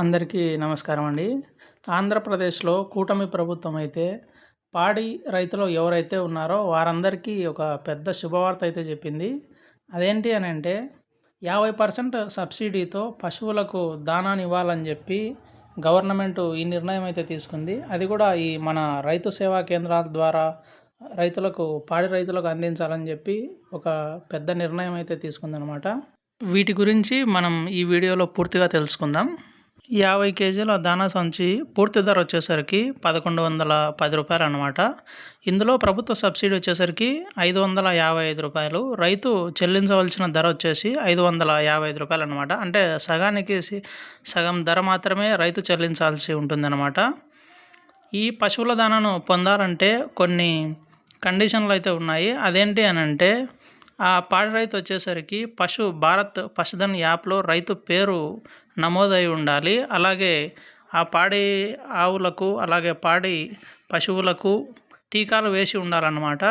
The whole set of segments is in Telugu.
అందరికీ నమస్కారం అండి. ఆంధ్రప్రదేశ్‌లో కూటమి ప్రభుత్వం అయితే పాడి రైతులు ఎవరైతే ఉన్నారో వారందరికీ ఒక పెద్ద శుభవార్త అయితే చెప్పింది. అదేంటి అనంటే 50% సబ్సిడీతో పశువులకు దానాని ఇవ్వాలని చెప్పి గవర్నమెంట్ ఈ నిర్ణయం అయితే తీసుకుంది. అది కూడా ఈ మన రైతు సేవా కేంద్రాల ద్వారా పాడి రైతులకు అందించాలని చెప్పి ఒక పెద్ద నిర్ణయం అయితే తీసుకుందనమాట. వీటి గురించి మనం ఈ వీడియోలో పూర్తిగా తెలుసుకుందాం. 50 కేజీల దానా సంచి పూర్తి ధర వచ్చేసరికి రూ. 1110 అనమాట. ఇందులో ప్రభుత్వ సబ్సిడీ వచ్చేసరికి రూ. 555. రైతు చెల్లించవలసిన ధర వచ్చేసి రూ. 555 అనమాట. అంటే సగానికి సగం ధర మాత్రమే రైతు చెల్లించాల్సి ఉంటుందన్నమాట. ఈ పశువుల దానాను పొందాలంటే కొన్ని కండిషన్లు అయితే ఉన్నాయి. అదేంటి అనంటే ఆ పాడి రైతు వచ్చేసరికి భారత్ పశుధన్ యాప్లో రైతు పేరు నమోదై ఉండాలి. అలాగే ఆ పాడి ఆవులకు అలాగే పాడి పశువులకు టీకాలు వేసి ఉండాలన్నమాట.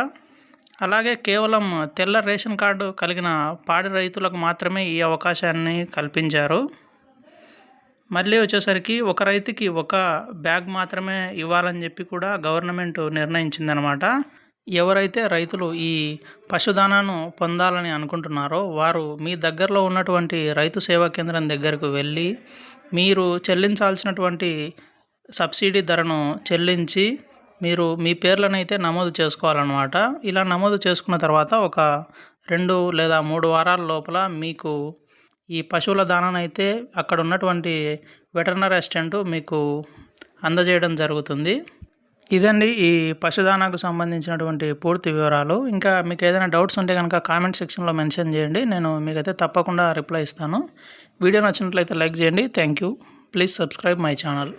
అలాగే కేవలం తెల్ల రేషన్ కార్డు కలిగిన పాడి రైతులకు మాత్రమే ఈ అవకాశాన్ని కల్పించారు. మళ్ళీ వచ్చేసరికి ఒక రైతుకి ఒక బ్యాగ్ మాత్రమే ఇవ్వాలని చెప్పి కూడా గవర్నమెంట్ నిర్ణయించిందనమాట. ఎవరైతే రైతులు ఈ పశుదానాను పొందాలని అనుకుంటున్నారో వారు మీ దగ్గరలో ఉన్నటువంటి రైతు సేవా కేంద్రం దగ్గరకు వెళ్ళి మీరు చెల్లించాల్సినటువంటి సబ్సిడీ ధరను చెల్లించి మీరు మీ పేర్లను అయితే నమోదు చేసుకోవాలన్నమాట. ఇలా నమోదు చేసుకున్న తర్వాత ఒక 2 లేదా 3 వారాల లోపల మీకు ఈ పశువుల దానాను అయితే అక్కడ ఉన్నటువంటి వెటర్నరీ అసిస్టెంట్ మీకు అందజేయడం జరుగుతుంది. ఇదండి ఈ పశుదానాకు సంబంధించినటువంటి పూర్తి వివరాలు. ఇంకా మీకు ఏదైనా డౌట్స్ ఉంటే కనుక కామెంట్ సెక్షన్లో మెన్షన్ చేయండి. నేను మీకైతే తప్పకుండా రిప్లై ఇస్తాను. వీడియో నచ్చినట్లయితే లైక్ చేయండి. Thank you. Please subscribe my channel.